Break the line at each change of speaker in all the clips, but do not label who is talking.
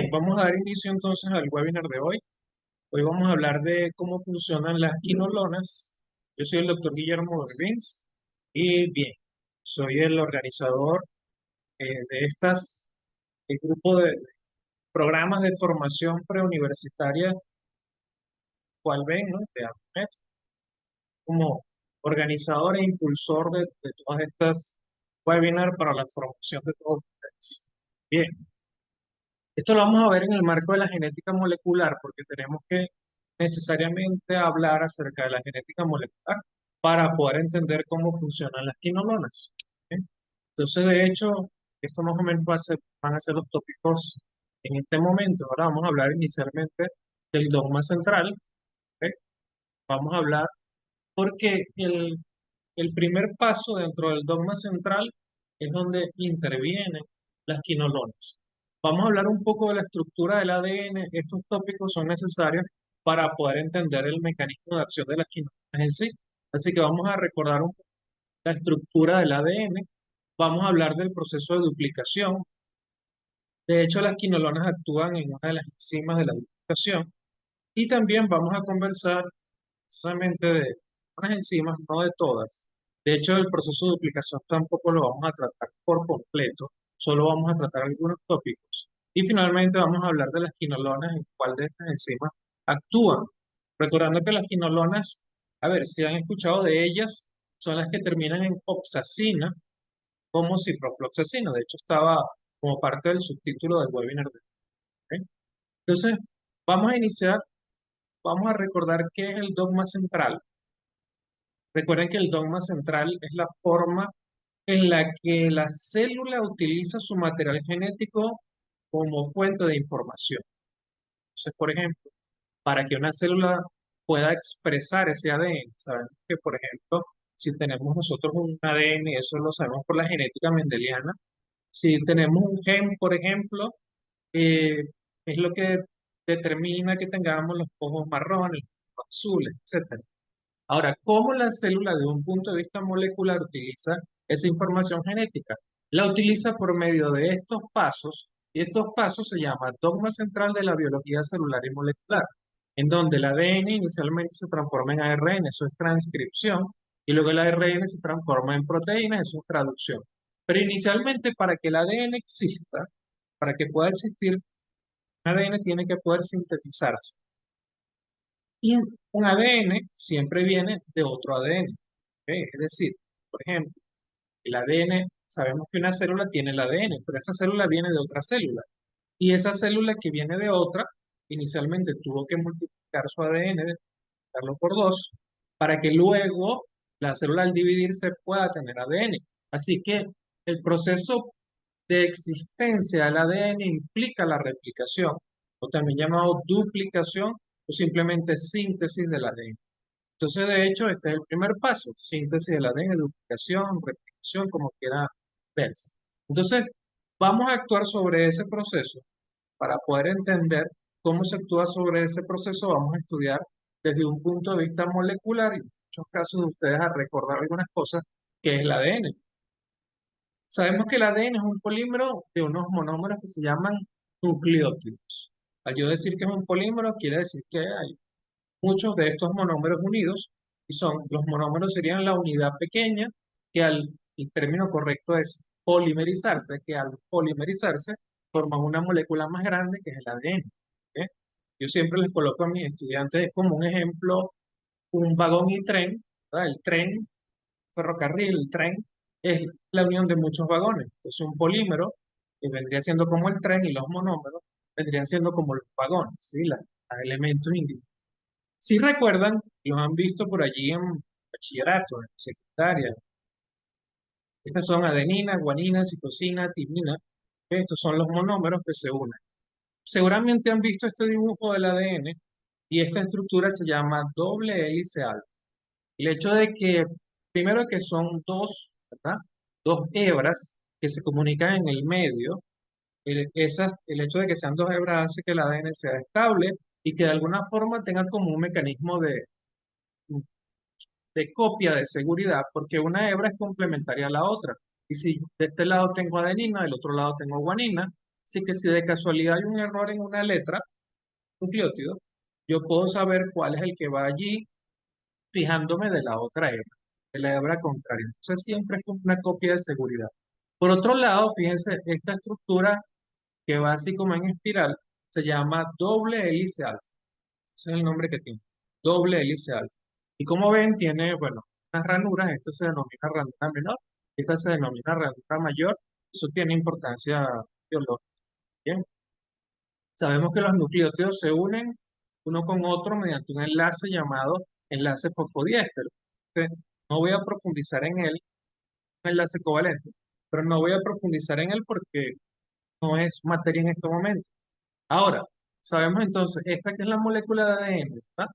Bien, vamos a dar inicio entonces al webinar de hoy. Hoy vamos a hablar de cómo funcionan las quinolonas. Yo soy el doctor Guillermo Berlins y bien, soy el organizador de grupo de programas de formación preuniversitaria, cual ven, ¿no? De AMET, como organizador e impulsor de todas estas webinars para la formación de todos ustedes. Bien, esto lo vamos a ver en el marco de la genética molecular, porque tenemos que necesariamente hablar acerca de la genética molecular para poder entender cómo funcionan las quinolonas. ¿Ok? Entonces, de hecho, esto más o menos van a ser los tópicos en este momento. Ahora vamos a hablar inicialmente del dogma central. ¿Ok? Vamos a hablar porque el primer paso dentro del dogma central es donde intervienen las quinolonas. Vamos a hablar un poco de la estructura del ADN. Estos tópicos son necesarios para poder entender el mecanismo de acción de las quinolonas en sí. Así que vamos a recordar un poco la estructura del ADN. Vamos a hablar del proceso de duplicación. De hecho, las quinolonas actúan en una de las enzimas de la duplicación. Y también vamos a conversar precisamente de unas enzimas, no de todas. De hecho, el proceso de duplicación tampoco lo vamos a tratar por completo, solo vamos a tratar algunos tópicos. Y finalmente vamos a hablar de las quinolonas, en cuál de estas enzimas actúan. Recordando que las quinolonas, a ver, si han escuchado de ellas, son las que terminan en oxacina como ciprofloxacina. De hecho, estaba como parte del subtítulo del webinar de hoy. ¿Ok? Entonces, vamos a iniciar, vamos a recordar qué es el dogma central. Recuerden que el dogma central es la forma en la que la célula utiliza su material genético como fuente de información. Entonces, por ejemplo, para que una célula pueda expresar ese ADN, sabemos que, por ejemplo, si tenemos nosotros un ADN, eso lo sabemos por la genética mendeliana, si tenemos un gen, por ejemplo, eh, es lo que determina que tengamos los ojos marrones, los azules, etcétera. Ahora, ¿cómo la célula de un punto de vista molecular utiliza esa información genética? La utiliza por medio de estos pasos, y estos pasos se llaman dogma central de la biología celular y molecular, en donde el ADN inicialmente se transforma en ARN, eso es transcripción, y luego el ARN se transforma en proteína, eso es traducción. Pero inicialmente, para que el ADN exista, para que pueda existir, un ADN tiene que poder sintetizarse. Y un ADN siempre viene de otro ADN. ¿Ok? Es decir, por ejemplo, el ADN, sabemos que una célula tiene el ADN, pero esa célula viene de otra célula. Y esa célula que viene de otra, inicialmente tuvo que multiplicar su ADN, multiplicarlo por dos, para que luego la célula al dividirse pueda tener ADN. Así que el proceso de existencia del ADN implica la replicación, o también llamado duplicación, o simplemente síntesis del ADN. Entonces, de hecho, este es el primer paso, síntesis del ADN, duplicación, replicación, como quiera verse. Entonces, vamos a actuar sobre ese proceso. Para poder entender cómo se actúa sobre ese proceso, vamos a estudiar desde un punto de vista molecular y en muchos casos de ustedes a recordar algunas cosas, que es el ADN. Sabemos que el ADN es un polímero de unos monómeros que se llaman nucleótidos. Al yo decir que es un polímero, quiere decir que hay muchos de estos monómeros unidos, y los monómeros serían la unidad pequeña, que el término correcto es polimerizarse, que al polimerizarse forman una molécula más grande que es el ADN. ¿Ok? Yo siempre les coloco a mis estudiantes como un ejemplo, un vagón y tren, ¿verdad? El tren, ferrocarril, el tren, es la unión de muchos vagones. Entonces un polímero, que vendría siendo como el tren, y los monómeros vendrían siendo como los vagones, ¿sí? Los elementos individuales. Si recuerdan, los han visto por allí en bachillerato, en secundaria. Estas son adenina, guanina, citosina, timina. Estos son los monómeros que se unen. Seguramente han visto este dibujo del ADN y esta estructura se llama doble hélice alfa. El hecho de que, primero que son dos, ¿verdad? Dos hebras que se comunican en el medio, el hecho de que sean dos hebras hace que el ADN sea estable y que de alguna forma tenga como un mecanismo de copia de seguridad, porque una hebra es complementaria a la otra. Y si de este lado tengo adenina, del otro lado tengo guanina, Así que si de casualidad hay un error en una letra, nucleótido, yo puedo saber cuál es el que va allí fijándome de la otra hebra, de la hebra contraria. Entonces siempre es como una copia de seguridad. Por otro lado, fíjense, esta estructura que va así como en espiral se llama doble hélice alfa. Ese es el nombre que tiene, doble hélice alfa. Y como ven, tiene, bueno, unas ranuras, esto se denomina ranura menor, esta se denomina ranura mayor, eso tiene importancia biológica. Bien, sabemos que los nucleótidos se unen uno con otro mediante un enlace llamado enlace fosfodiéster. Entonces, no voy a profundizar en él, un enlace covalente, pero no voy a profundizar en él porque no es materia en este momento. Ahora, sabemos entonces, esta que es la molécula de ADN, ¿verdad?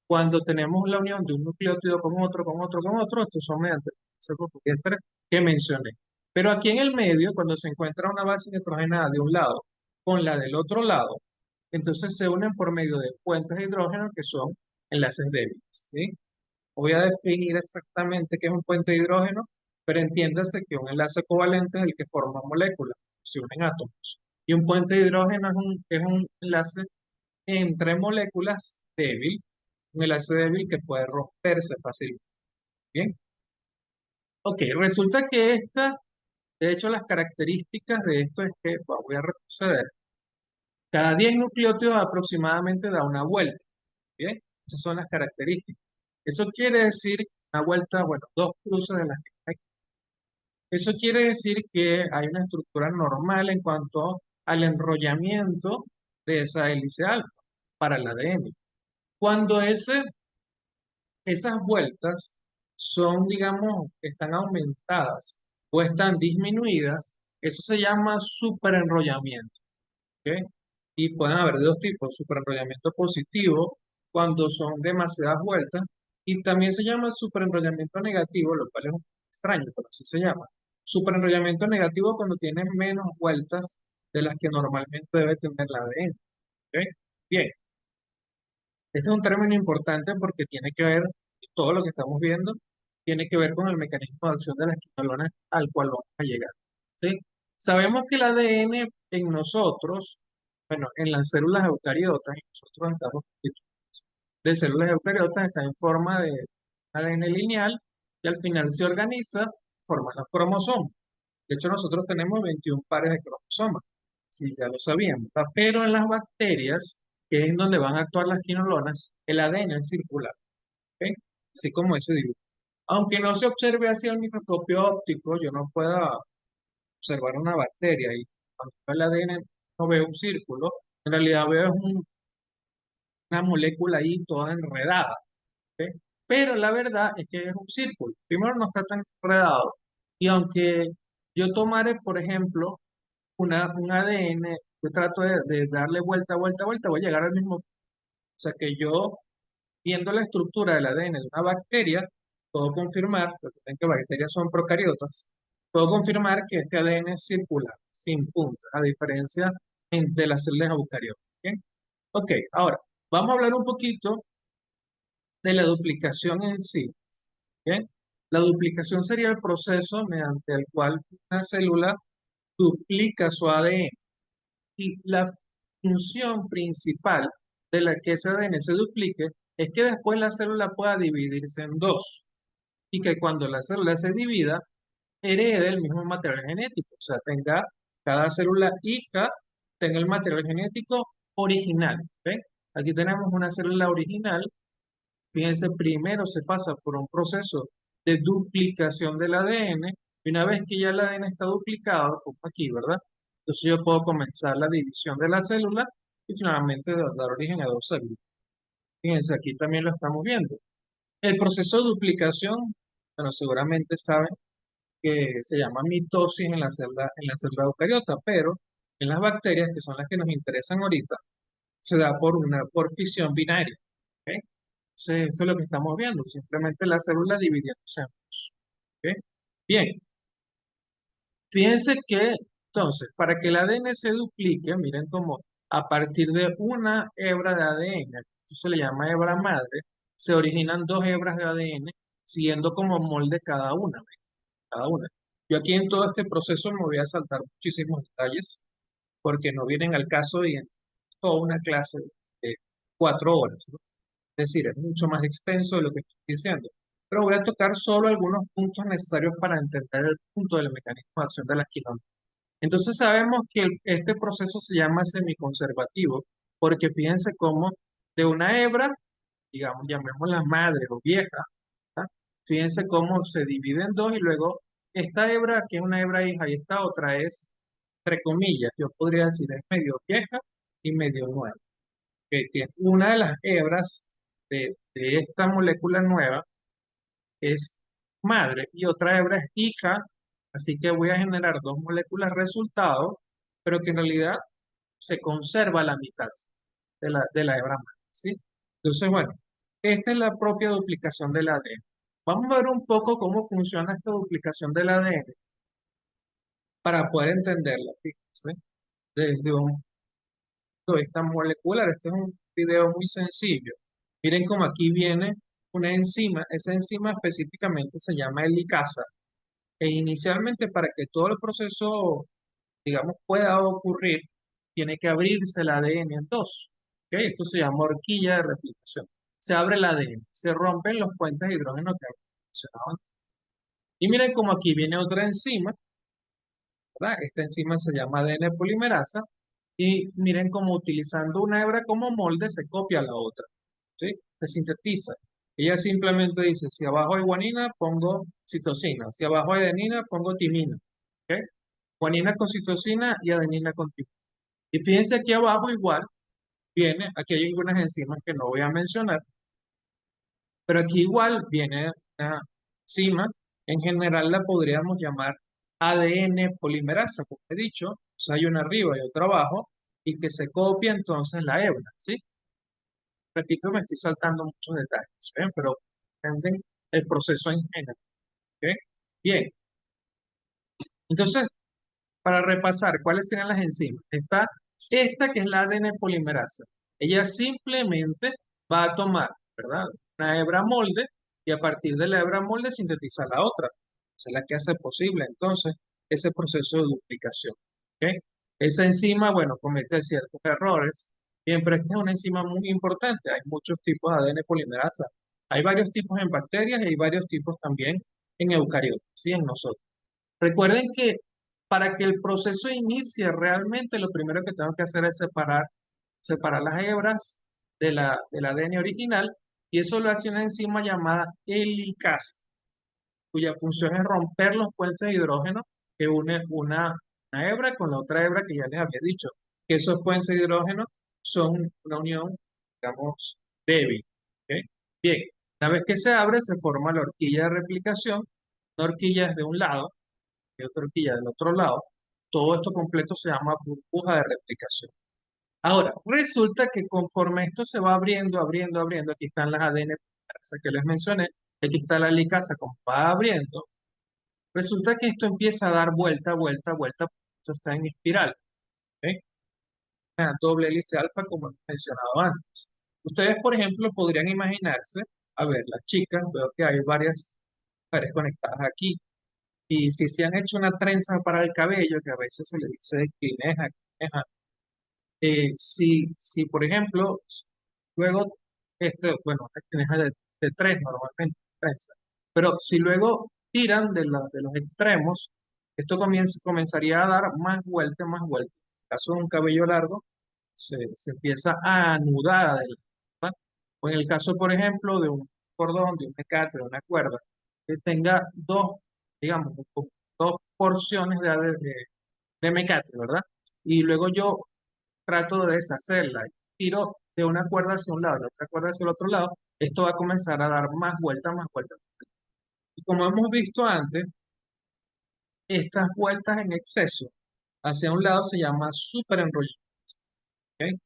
Cuando tenemos la unión de un nucleótido con otro, con otro, con otro, estos son mediante ese fosfodiéster que mencioné. Pero aquí en el medio, cuando se encuentra una base nitrogenada de un lado con la del otro lado, entonces se unen por medio de puentes de hidrógeno que son enlaces débiles, ¿sí? Voy a definir exactamente qué es un puente de hidrógeno, pero entiéndase que un enlace covalente es el que forma moléculas, se unen átomos. Y un puente de hidrógeno es un enlace entre moléculas débil, un enlace débil que puede romperse fácilmente. Bien, ok, resulta que de hecho, las características de esto es que, bueno, voy a retroceder, cada 10 nucleótidos aproximadamente da una vuelta. Bien, esas son las características. Eso quiere decir una vuelta, bueno, dos cruces de las que hay. Eso quiere decir que hay una estructura normal en cuanto al enrollamiento de esa hélice alfa para el ADN. Cuando esas vueltas son, digamos, están aumentadas o están disminuidas, eso se llama superenrollamiento. ¿Ok? Y pueden haber de dos tipos, superenrollamiento positivo cuando son demasiadas vueltas y también se llama superenrollamiento negativo, lo cual es un poco extraño, pero así se llama. Superenrollamiento negativo cuando tiene menos vueltas de las que normalmente debe tener la ADN. ¿Ok? Bien, este es un término importante porque tiene que ver, todo lo que estamos viendo, tiene que ver con el mecanismo de acción de las quinolonas al cual vamos a llegar. ¿Sí? Sabemos que el ADN en nosotros, bueno, en las células eucariotas, y nosotros estamos constituidos de células eucariotas, está en forma de ADN lineal y al final se organiza, forma los cromosomas. De hecho, nosotros tenemos 21 pares de cromosomas, si ya lo sabíamos, ¿verdad? Pero en las bacterias, que es en donde van a actuar las quinolonas, el ADN es circular, ¿ok? Así como ese dibujo. Aunque no se observe hacia el microscopio óptico, yo no pueda observar una bacteria y cuando veo el ADN no veo un círculo, en realidad veo una molécula ahí toda enredada, ¿ok? Pero la verdad es que es un círculo. Primero no está tan enredado y aunque yo tomare, por ejemplo, un ADN, yo trato de darle vuelta, vuelta, vuelta, voy a llegar al mismo. O sea que yo, viendo la estructura del ADN de una bacteria, puedo confirmar, recuerden que bacterias son procariotas, puedo confirmar que este ADN es circular, sin punta, a diferencia de las células eucariotas. ¿Bien? Ok, ahora, vamos a hablar un poquito de la duplicación en sí. ¿Bien? La duplicación sería el proceso mediante el cual una célula duplica su ADN. Y la función principal de la que ese ADN se duplique es que después la célula pueda dividirse en dos y que cuando la célula se divida, herede el mismo material genético, o sea, tenga cada célula hija, tenga el material genético original. ¿Ve? Aquí tenemos una célula original. Fíjense, primero se pasa por un proceso de duplicación del ADN y una vez que ya el ADN está duplicado, como aquí, ¿verdad? Entonces yo puedo comenzar la división de la célula y finalmente dar origen a dos células. Fíjense, aquí también lo estamos viendo. El proceso de duplicación, bueno, seguramente saben que se llama mitosis en la célula eucariota, pero en las bacterias, que son las que nos interesan ahorita, se da por fisión binaria. ¿Ok? Entonces, eso es lo que estamos viendo, simplemente la célula dividiéndose en dos. ¿Ok? Bien, fíjense que entonces, para que el ADN se duplique, miren cómo a partir de una hebra de ADN, esto se le llama hebra madre, se originan dos hebras de ADN siguiendo como molde cada una, ¿ven? Cada una. Yo aquí en todo este proceso me voy a saltar muchísimos detalles, porque no vienen al caso y en toda una clase de 4 horas, ¿no? Es decir, es mucho más extenso de lo que estoy diciendo. Pero voy a tocar solo algunos puntos necesarios para entender el punto del mecanismo de acción de las quinonas. Entonces sabemos que este proceso se llama semiconservativo, porque fíjense cómo de una hebra, digamos, llamémosla madre o vieja, ¿ah? Fíjense cómo se divide en dos y luego esta hebra, que es una hebra hija, y esta otra es, entre comillas, yo podría decir, es medio vieja y medio nueva. Que tiene una de las hebras de esta molécula nueva es madre y otra hebra es hija, así que voy a generar dos moléculas resultado, pero que en realidad se conserva la mitad de la hebra madre, ¿sí? Entonces, bueno, esta es la propia duplicación del ADN. Vamos a ver un poco cómo funciona esta duplicación del ADN para poder entenderla, fíjense, desde un punto de vista molecular. Este es un video muy sencillo. Miren cómo aquí viene una enzima, esa enzima específicamente se llama helicasa. E inicialmente para que todo el proceso, digamos, pueda ocurrir, tiene que abrirse el ADN en dos. ¿Ok? Esto se llama horquilla de replicación. Se abre el ADN, se rompen los puentes de hidrógeno que había mencionado antes. Y miren cómo aquí viene otra enzima, ¿verdad? Esta enzima se llama ADN polimerasa. Y miren cómo utilizando una hebra como molde se copia la otra. ¿Sí? Se sintetiza. Ella simplemente dice, si abajo hay guanina, pongo citosina. Si abajo hay adenina, pongo timina. ¿Ok? Guanina con citosina y adenina con timina. Y fíjense aquí abajo igual viene, aquí hay algunas enzimas que no voy a mencionar, pero aquí igual viene una enzima, en general la podríamos llamar ADN polimerasa, como he dicho, o sea, hay una arriba y otra abajo, y que se copia entonces la hebra, ¿sí? Repito, me estoy saltando muchos detalles, ¿ven? Pero entienden el proceso en general, ¿ok? Bien, entonces, para repasar, ¿cuáles serían las enzimas? Está esta que es la ADN polimerasa. Ella simplemente va a tomar, ¿verdad? Una hebra molde y a partir de la hebra molde sintetiza la otra. Esa es la que hace posible entonces ese proceso de duplicación. ¿Ok? Esa enzima, bueno, comete ciertos errores. Bien, pero esta es una enzima muy importante. Hay muchos tipos de ADN polimerasa. Hay varios tipos en bacterias y hay varios tipos también en eucariotas, ¿sí? En nosotros. Recuerden que para que el proceso inicie realmente, lo primero que tengo que hacer es separar las hebras del ADN original, y eso lo hace una enzima llamada helicasa, cuya función es romper los puentes de hidrógeno que une una hebra con la otra hebra que ya les había dicho, que esos puentes de hidrógeno son una unión, digamos, débil. ¿Ok? Bien, una vez que se abre, se forma la horquilla de replicación. La horquilla es de un lado y otra horquilla del otro lado. Todo esto completo se llama burbuja de replicación. Ahora, resulta que conforme esto se va abriendo, abriendo, abriendo, aquí están las ADN que les mencioné, aquí está la helicasa, como va abriendo, resulta que esto empieza a dar vuelta, vuelta, vuelta, esto está en espiral, ¿ok? Una doble hélice alfa, como he mencionado antes. Ustedes, por ejemplo, podrían imaginarse, a ver, las chicas, veo que hay varias mujeres conectadas aquí, y si se han hecho una trenza para el cabello, que a veces se le dice clineja, clineja, si por ejemplo, luego, bueno, una clineja de tres normalmente, trenza, pero si luego tiran de los extremos, esto comenzaría a dar más vueltas, más vueltas. En el caso de un cabello largo, se empieza a anudar adelante, ¿verdad? O en el caso, por ejemplo, de un cordón, de un mecate, de una cuerda, que tenga dos, digamos, dos porciones de mecate, ¿verdad? Y luego yo trato de deshacerla y tiro de una cuerda hacia un lado y la otra cuerda hacia el otro lado, esto va a comenzar a dar más vueltas, más vueltas. Y como hemos visto antes, estas vueltas en exceso hacia un lado se llama superenrollamiento. ¿Ok?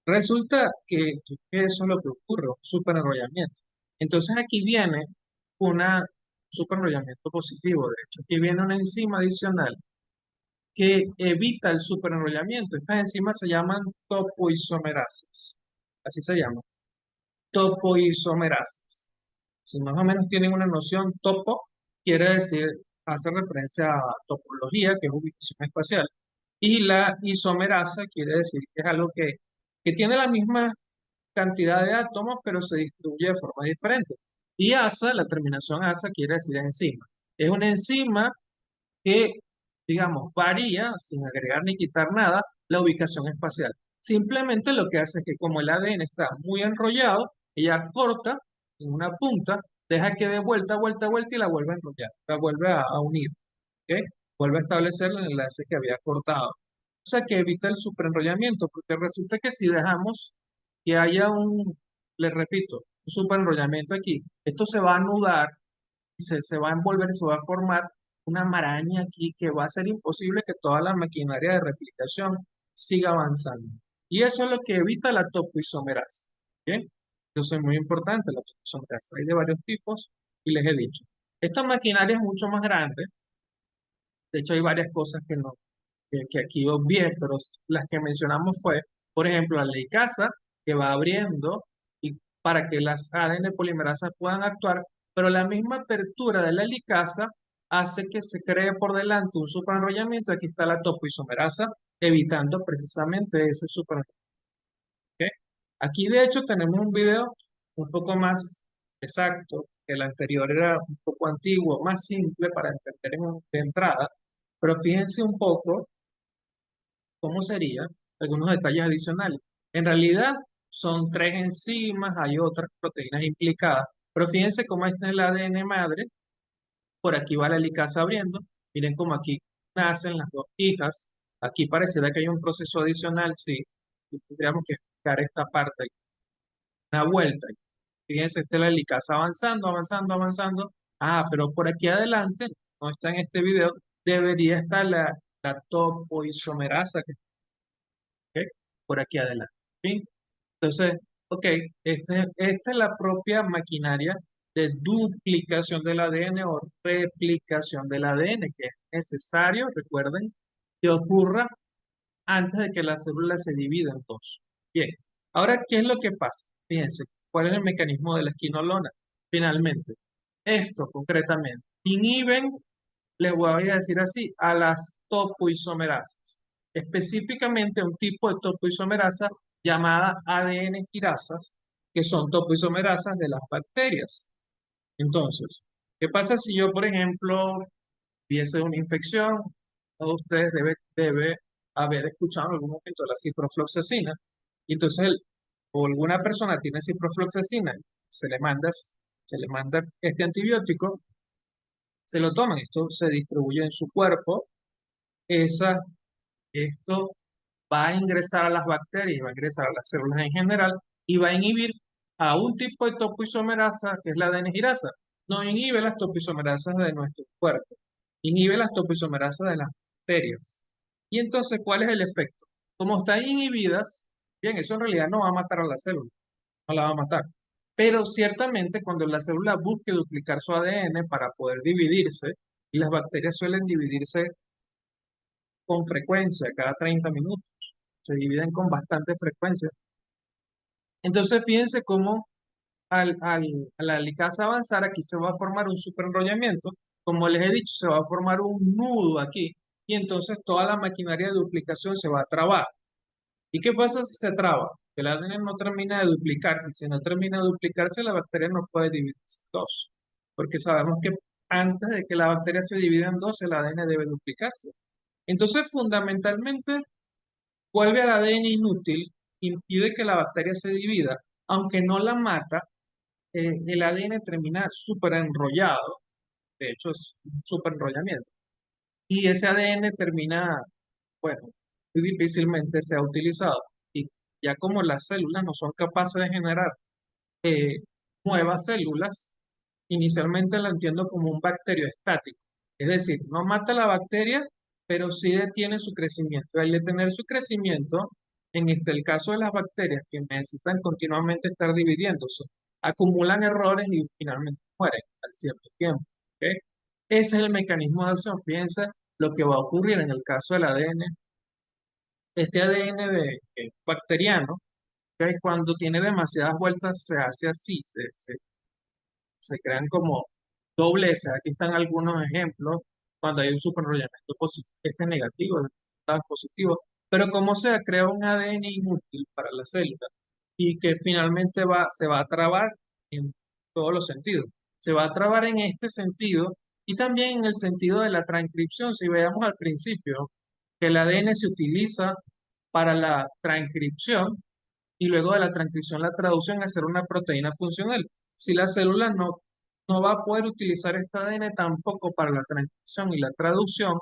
Resulta que eso es lo que ocurre, un superenrollamiento. Entonces aquí viene un superenrollamiento positivo, de hecho. Aquí viene una enzima adicional que evita el superenrollamiento. Estas enzimas se llaman topoisomerasas. Así se llaman, topoisomerasas. Si más o menos tienen una noción, topo quiere decir, hace referencia a topología, que es ubicación espacial, Y la isomerasa quiere decir que es algo que tiene la misma cantidad de átomos, pero se distribuye de forma diferente. Y asa, la terminación asa quiere decir enzima. Es una enzima que, digamos, varía, sin agregar ni quitar nada, la ubicación espacial. Simplemente lo que hace es que como el ADN está muy enrollado, ella corta en una punta, deja que dé vuelta, vuelta, vuelta y la vuelve a enrollar, la vuelve a unir, ¿ok? Vuelve a establecer el enlace que había cortado. O sea que evita el superenrollamiento, porque resulta que si dejamos que haya le repito, un superenrollamiento aquí, esto se va a anudar se va a envolver y se va a formar una maraña aquí que va a ser imposible que toda la maquinaria de replicación siga avanzando. Y eso es lo que evita la topoisomerasa. ¿Bien? Entonces es muy importante la topoisomerasa. Hay de varios tipos y les he dicho. Esta maquinaria es mucho más grande. De hecho, hay varias cosas que, no, que aquí obvié, pero las que mencionamos fue, por ejemplo, la lipasa que va abriendo y para que las ADN polimerasas puedan actuar, pero la misma apertura de la helicasa hace que se cree por delante un superenrollamiento. Aquí está la topoisomerasa, evitando precisamente ese superenrollamiento. ¿Ok? Aquí, de hecho, tenemos un video un poco más exacto, que el anterior era un poco antiguo, más simple para entender de entrada, pero fíjense un poco cómo serían algunos detalles adicionales. En realidad son tres enzimas, hay otras proteínas implicadas, pero fíjense cómo este es el ADN madre, por aquí va la helicasa abriendo, miren cómo aquí nacen las dos hijas, aquí pareciera que hay un proceso adicional, sí, y tendríamos que explicar esta parte, una vuelta. Fíjense, esta es la helicasa avanzando, avanzando, avanzando. Ah, pero por aquí adelante, no está en este video, debería estar la topoisomerasa que ¿ok? Por aquí adelante. ¿Sí? Entonces, ok, esta es la propia maquinaria de duplicación del ADN o replicación del ADN, que es necesario, recuerden, que ocurra antes de que la célula se divida en dos. Bien, ahora, ¿qué es lo que pasa? Fíjense, ¿cuál es el mecanismo de la esquinolona? Finalmente, esto concretamente, inhiben les voy a decir así, a las topoisomerasas. Específicamente un tipo de topoisomerasa llamada ADN quirasas, que son topoisomerasas de las bacterias. Entonces, ¿qué pasa si yo, por ejemplo, tuviese una infección? Todos ustedes debe haber escuchado en algún momento la ciprofloxacina. Y entonces, o alguna persona tiene ciprofloxacina, se le manda este antibiótico, se lo toman, esto se distribuye en su cuerpo, esa, esto va a ingresar a las bacterias, va a ingresar a las células en general y va a inhibir a un tipo de topoisomerasa que es la adenosirasa. No inhibe las topoisomerasas de nuestro cuerpo, inhibe las topoisomerasas de las bacterias. Y entonces, ¿cuál es el efecto? Como están inhibidas, bien, eso en realidad no va a matar a la célula, no la va a matar. Pero ciertamente cuando la célula busque duplicar su ADN para poder dividirse, y las bacterias suelen dividirse con frecuencia, cada 30 minutos, se dividen con bastante frecuencia. Entonces, fíjense cómo a la helicasa avanzar, aquí se va a formar un superenrollamiento. Como les he dicho, se va a formar un nudo aquí, y entonces toda la maquinaria de duplicación se va a trabar. ¿Y qué pasa si se traba? Que el ADN no termina de duplicarse. Si no termina de duplicarse, la bacteria no puede dividirse en dos. Porque sabemos que antes de que la bacteria se divida en dos, el ADN debe duplicarse. Entonces, fundamentalmente, vuelve al ADN inútil, impide que la bacteria se divida, aunque no la mata, el ADN termina súper enrollado, de hecho es un súper enrollamiento, y ese ADN termina, bueno, muy difícilmente se ha utilizado. Y ya como las células no son capaces de generar eh, nuevas células, inicialmente lo entiendo como un bacterio estático. Es decir, no mata la bacteria, pero sí detiene su crecimiento. Al detener su crecimiento, el caso de las bacterias que necesitan continuamente estar dividiéndose, acumulan errores y finalmente mueren al cierto tiempo. ¿Ok? Ese es el mecanismo de acción. Fíjense lo que va a ocurrir en el caso del ADN. Este ADN bacteriano, ¿ok? Cuando tiene demasiadas vueltas, se hace así, se crean como dobleces. Aquí están algunos ejemplos cuando hay un superenrollamiento positivo, este es negativo, lado es positivo, pero como sea, crea un ADN inútil para la célula y que finalmente se va a trabar en todos los sentidos. Se va a trabar en este sentido y también en el sentido de la transcripción. Si veamos al principio que el ADN se utiliza para la transcripción y luego de la transcripción la traducción a hacer una proteína funcional. Si la célula no va a poder utilizar este ADN tampoco para la transcripción y la traducción,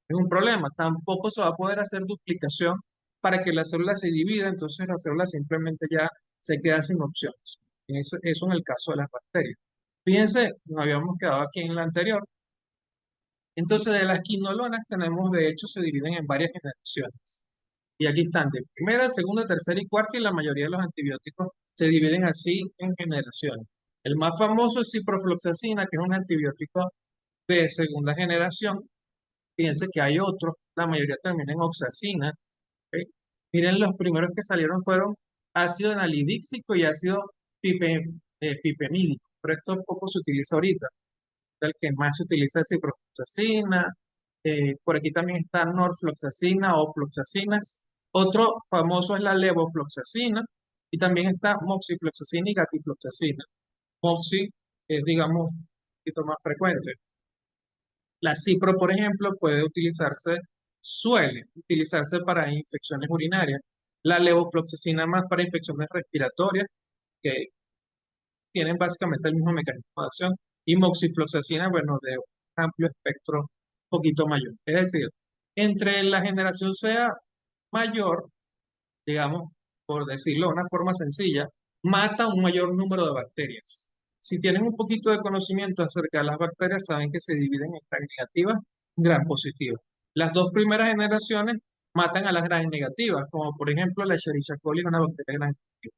es un problema. Tampoco se va a poder hacer duplicación para que la célula se divida, entonces la célula simplemente ya se queda sin opciones. Eso en el caso de las bacterias. Fíjense, nos habíamos quedado aquí en la anterior. Entonces, de las quinolonas tenemos, de hecho, se dividen en varias generaciones. Y aquí están de primera, segunda, tercera y cuarta, y la mayoría de los antibióticos se dividen así en generaciones. El más famoso es ciprofloxacina, que es un antibiótico de segunda generación. Fíjense que hay otros, la mayoría termina en oxacina. ¿Ok? Miren, los primeros que salieron fueron ácido anhidríxico y ácido pipemídico, pero esto poco se utiliza ahorita. El que más se utiliza es ciprofloxacina. Por aquí también está norfloxacina o floxacina. Otro famoso es la levofloxacina y también está moxifloxacina y gatifloxacina. Moxi es, digamos, un poquito más frecuente. La cipro, por ejemplo, suele utilizarse para infecciones urinarias. La levofloxacina más para infecciones respiratorias, que tienen básicamente el mismo mecanismo de acción, y moxifloxacina, bueno, de un amplio espectro un poquito mayor. Es decir, entre la generación sea mayor, digamos, por decirlo de una forma sencilla, mata un mayor número de bacterias. Si tienen un poquito de conocimiento acerca de las bacterias, saben que se dividen en gram negativas y gram positivas. Las dos primeras generaciones matan a las gram negativas, como por ejemplo la Escherichia coli, una bacteria gram negativa.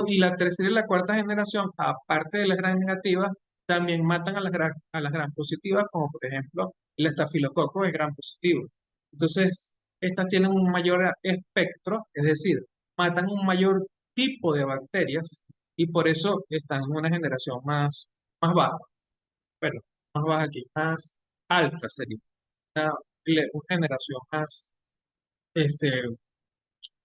Y la tercera y la cuarta generación, aparte de las gram negativas, también matan a las gram positivas, como por ejemplo el estafilococo es gram positivo. Entonces, estas tienen un mayor espectro, es decir, matan un mayor tipo de bacterias y por eso están en una generación más baja. Bueno, más baja aquí, más alta sería. Una, una generación más, este,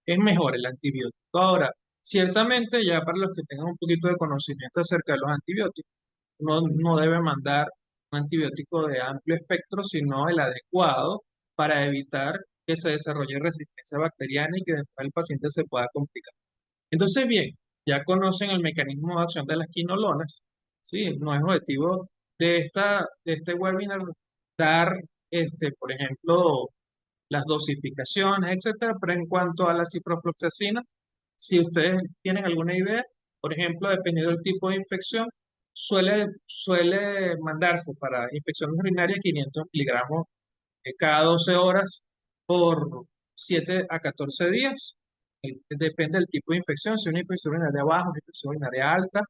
es mejor el antibiótico. Ahora, ciertamente, ya para los que tengan un poquito de conocimiento acerca de los antibióticos, uno no debe mandar un antibiótico de amplio espectro, sino el adecuado para evitar que se desarrolle resistencia bacteriana y que después el paciente se pueda complicar. Entonces, bien, ya conocen el mecanismo de acción de las quinolonas. Sí, no es objetivo de este webinar dar, por ejemplo, las dosificaciones, etcétera, pero en cuanto a la ciprofloxacina, si ustedes tienen alguna idea, por ejemplo, dependiendo del tipo de infección, suele mandarse para infecciones urinarias 500 miligramos cada 12 horas por 7 a 14 días. Depende del tipo de infección, si es una infección urinaria baja, una infección urinaria alta,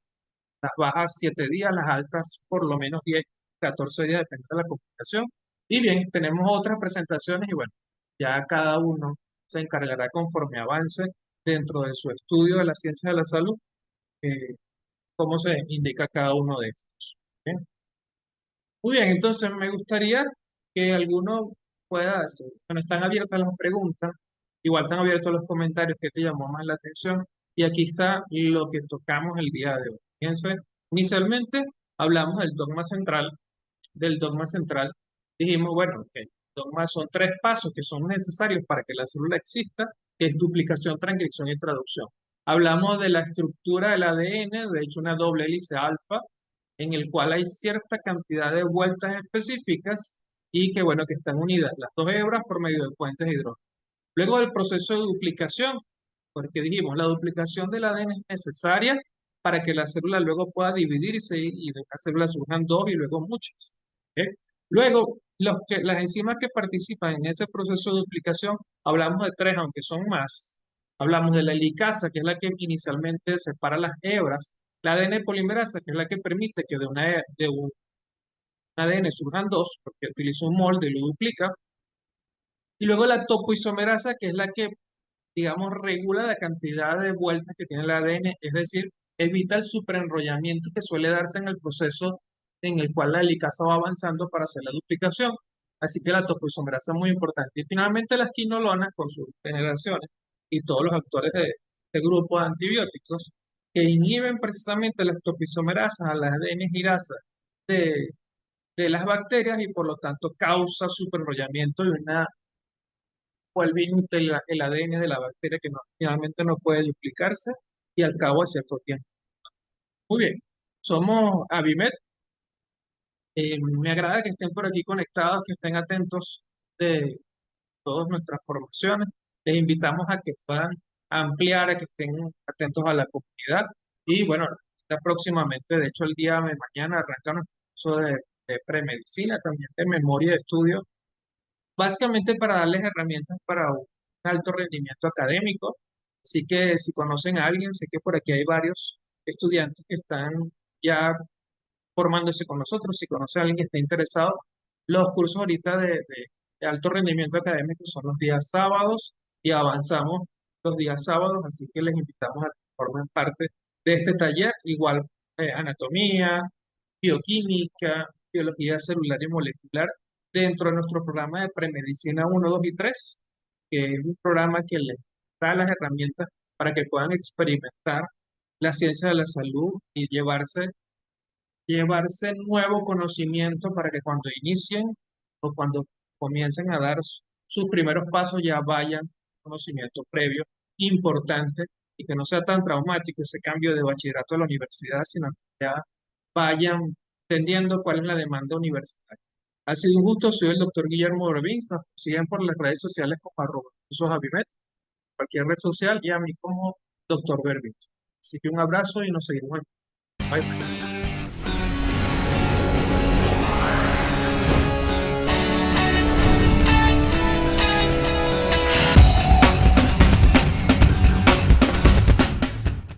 las bajas 7 días, las altas por lo menos 10, 14 días, depende de la complicación. Y bien, tenemos otras presentaciones y bueno, ya cada uno se encargará conforme avance dentro de su estudio de las ciencias de la salud, eh, cómo se indica cada uno de estos. ¿Bien? Muy bien, entonces me gustaría que alguno pueda hacer, bueno, están abiertas las preguntas, igual están abiertos los comentarios que te llamó más la atención, y aquí está lo que tocamos el día de hoy. Fíjense, inicialmente hablamos del dogma central, dijimos, bueno, que el dogma son tres pasos que son necesarios para que la célula exista, que es duplicación, transcripción y traducción. Hablamos de la estructura del ADN, de hecho una doble hélice alfa, en el cual hay cierta cantidad de vueltas específicas y que, bueno, que están unidas las dos hebras por medio de puentes de hidrógeno. Luego del proceso de duplicación, porque dijimos, la duplicación del ADN es necesaria para que la célula luego pueda dividirse y de las células surjan dos y luego muchas. ¿Ok? Luego, las enzimas que participan en ese proceso de duplicación, hablamos de tres, aunque son más. Hablamos de la helicasa, que es la que inicialmente separa las hebras, la ADN polimerasa, que es la que permite que de un ADN surjan dos, porque utiliza un molde y lo duplica, y luego la topoisomerasa, que es la que, digamos, regula la cantidad de vueltas que tiene el ADN, es decir, evita el superenrollamiento que suele darse en el proceso en el cual la helicasa va avanzando para hacer la duplicación. Así que la topoisomerasa es muy importante. Y finalmente las quinolonas con sus generaciones y todos los actores de este grupo de antibióticos que inhiben precisamente las topoisomerasas a las ADN girasa de, de las bacterias y por lo tanto causa superenrollamiento y una vuelve inútil el ADN de la bacteria que finalmente no puede duplicarse y al cabo de cierto tiempo. Muy bien, somos Avimed. Me agrada que estén por aquí conectados, que estén atentos de todas nuestras formaciones. Les invitamos a que puedan ampliar, a que estén atentos a la comunidad. Y bueno, ya próximamente, de hecho el día de mañana arranca nuestro curso de premedicina, también de memoria de estudio, básicamente para darles herramientas para un alto rendimiento académico. Así que si conocen a alguien, sé que por aquí hay varios estudiantes que están ya formándose con nosotros. Si conoce a alguien que esté interesado, los cursos ahorita de alto rendimiento académico son los días sábados y avanzamos los días sábados, así que les invitamos a que formen parte de este taller. Igual anatomía, bioquímica, biología celular y molecular dentro de nuestro programa de premedicina 1, 2 y 3, que es un programa que les da las herramientas para que puedan experimentar la ciencia de la salud y llevarse nuevo conocimiento para que cuando inicien o cuando comiencen a dar sus primeros pasos ya vayan conocimiento previo importante y que no sea tan traumático ese cambio de bachillerato a la universidad, sino que ya vayan entendiendo cuál es la demanda universitaria. Ha sido un gusto, soy el doctor Guillermo Urbins, nos siguen por las redes sociales como @cursosavimed, cualquier red social, y a mí como doctor Berbit. Así que un abrazo y nos seguimos. Bye.